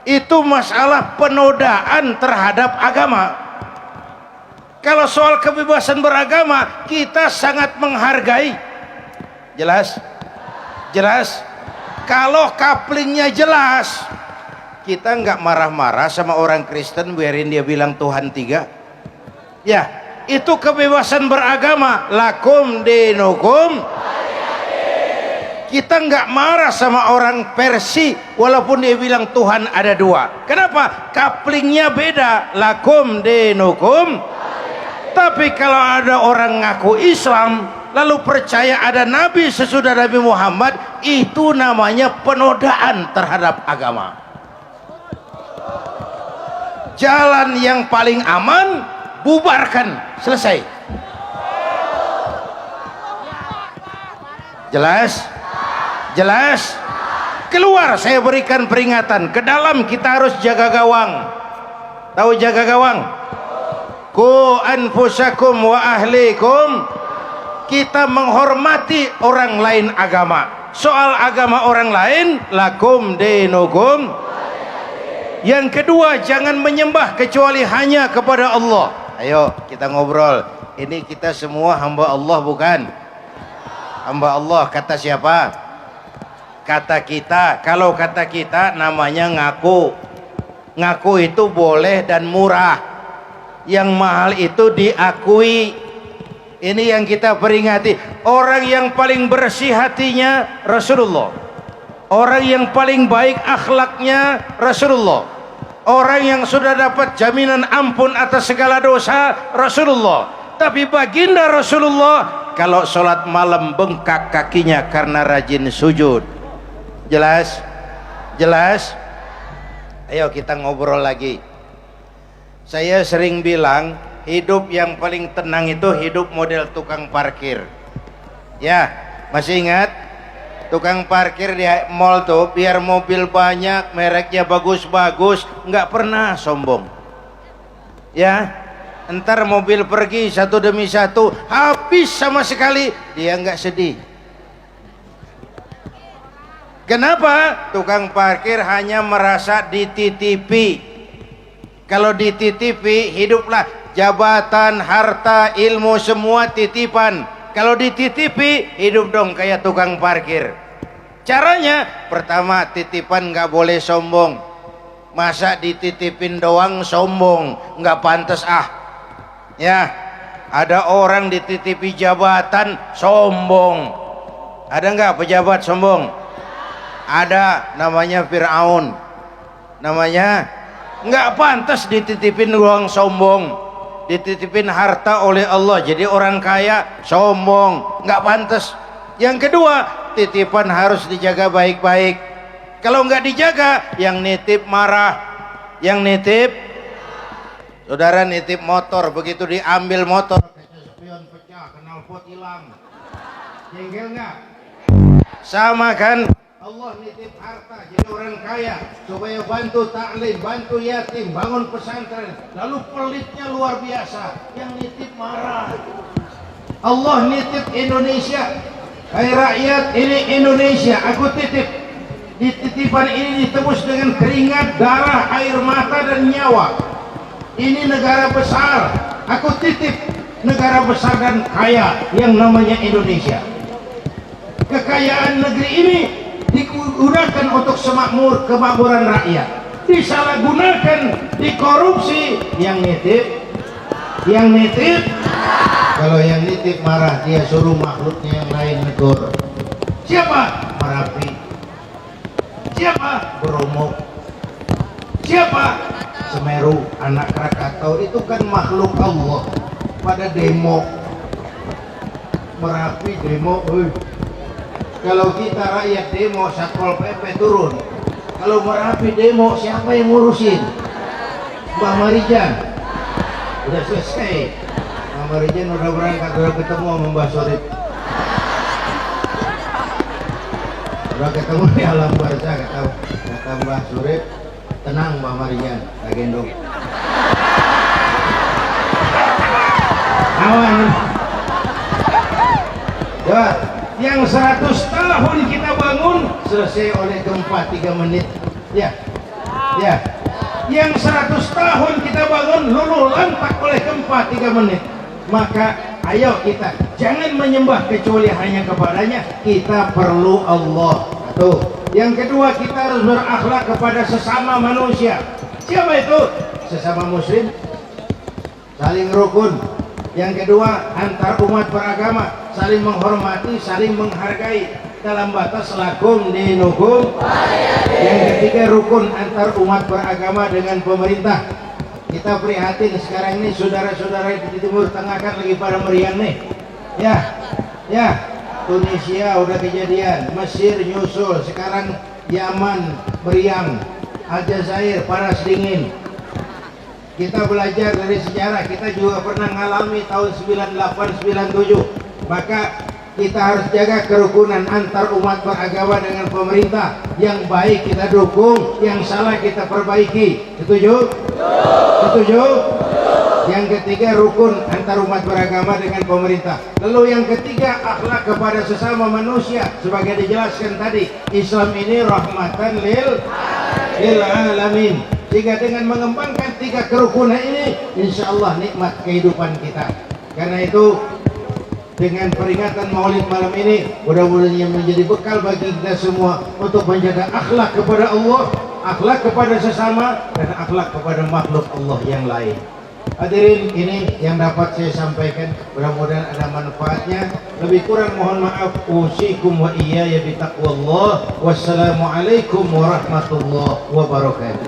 Itu masalah penodaan terhadap agama. Kalau soal kebebasan beragama, kita sangat menghargai. Jelas? Jelas? Kalau kaplingnya jelas, kita nggak marah-marah sama orang Kristen biarin dia bilang Tuhan tiga. Ya, itu kebebasan beragama. Lakum dinukum. Kita nggak marah sama orang Persia walaupun dia bilang Tuhan ada dua. Kenapa? Kaplingnya beda. Lakum dinukum. Tapi kalau ada orang ngaku Islam lalu percaya ada Nabi sesudah Nabi Muhammad, itu namanya penodaan terhadap agama. Jalan yang paling aman, bubarkan, selesai. Jelas? Jelas? Keluar, saya berikan peringatan. Ke dalam kita harus jaga gawang. Tahu jaga gawang? Ku anfusakum wa ahlikum. Kita menghormati orang lain agama. Soal agama orang lain, lakum dinukum. Yang kedua, jangan menyembah kecuali hanya kepada Allah. Ayo kita ngobrol. Ini kita semua hamba Allah bukan? Hamba Allah kata siapa? Kata kita. Kalau kata kita namanya ngaku. Ngaku itu boleh dan murah. Yang mahal itu diakui. Ini yang kita peringati. Orang yang paling bersih hatinya Rasulullah. Orang yang paling baik akhlaknya Rasulullah. Orang yang sudah dapat jaminan ampun atas segala dosa Rasulullah. Tapi baginda Rasulullah kalau sholat malam bengkak kakinya karena rajin sujud. Jelas? Jelas? Ayo kita ngobrol lagi. Saya sering bilang hidup yang paling tenang itu hidup model tukang parkir. Ya, masih ingat? Tukang parkir di mall tuh biar mobil banyak, mereknya bagus-bagus, nggak pernah sombong. Ya, entar mobil pergi satu demi satu, habis sama sekali, dia nggak sedih. Kenapa? Tukang parkir hanya merasa dititipi. Kalau dititipi, hiduplah jabatan, harta, ilmu semua titipan. Kalau dititipi, hidup dong kayak tukang parkir. Caranya, pertama titipan nggak boleh sombong. Masa dititipin doang sombong, nggak pantas ah. Ya, ada orang dititipi jabatan sombong. Ada nggak pejabat sombong? Ada, namanya Fir'aun. Namanya nggak pantas dititipin doang sombong. Dititipin harta oleh Allah jadi orang kaya sombong, nggak pantas. Yang kedua, titipan harus dijaga baik-baik. Kalau nggak dijaga, yang nitip marah. Yang nitip, saudara nitip motor, begitu diambil motor spion pecah, knalpot hilang, jengkel nggak? Sama kan? Allah nitip harta jadi orang kaya supaya bantu taklim, bantu yatim, bangun pesantren, lalu pelitnya luar biasa, yang nitip marah. Allah nitip Indonesia, hai rakyat, ini Indonesia aku titip. Titipan ini ditebus dengan keringat, darah, air mata dan nyawa. Ini negara besar, aku titip negara besar dan kaya yang namanya Indonesia. Kekayaan negeri ini digunakan untuk semakmur kemakmuran rakyat, disalahgunakan, dikorupsi. Yang nitip kalau yang nitip marah, dia suruh makhluknya yang lain negur. Siapa? Merapi. Siapa? Bromo. Siapa? Semeru, anak Krakatau. Itu kan makhluk Allah. Pada demo Merapi, demo. Kalau kita rakyat demo, Satpol PP turun. Kalau Merapi demo, siapa yang ngurusin? Mbak Marijan. Udah selesai. Mbak Marijan udah berangkat, udah ketemu sama Mbak Sorip. Udah ketemu di alam barzah, kata Mbak Sorip, tenang Mbak Marijan, tak gendong. Awan. Coba. Yang 100 tahun kita bangun selesai oleh gempa 3 menit. Ya, Ya, yang 100 tahun kita bangun luluh lantak oleh gempa 3 menit. Maka ayo kita jangan menyembah kecuali hanya kepadanya. Kita perlu Allah. Tuh. Yang kedua, kita harus berakhlak kepada sesama manusia. Siapa itu? Sesama muslim, saling rukun. Yang kedua, antar umat beragama, saling menghormati, saling menghargai dalam batas lakum dinukum. Yang ketiga, rukun antar umat beragama dengan pemerintah. Kita prihatin sekarang ini saudara-saudara di Timur Tengah kan lagi pada meriang nih. Ya, Tunisia udah kejadian, Mesir nyusul, sekarang Yaman meriang, Aljazair panas dingin. Kita belajar dari sejarah, kita juga pernah mengalami tahun 98-97. Maka kita harus jaga kerukunan antar umat beragama dengan pemerintah. Yang baik kita dukung, yang salah kita perbaiki. Setuju? Setuju? Yang ketiga, rukun antar umat beragama dengan pemerintah. Lalu yang ketiga, akhlak kepada sesama manusia. Sebagai dijelaskan tadi, Islam ini rahmatan lil alamin. Jika dengan mengembangkan 3 kerukunan ini, insya Allah nikmat kehidupan kita. Karena itu, dengan peringatan Maulid malam ini, mudah-mudahan menjadi bekal bagi kita semua untuk menjaga akhlak kepada Allah, akhlak kepada sesama, dan akhlak kepada makhluk Allah yang lain. Hadirin, ini yang dapat saya sampaikan, mudah-mudahan ada manfaatnya. Lebih kurang mohon maaf. Usikum wa iyaya bitaqwallah. Wassalamualaikum warahmatullahi wabarakatuh.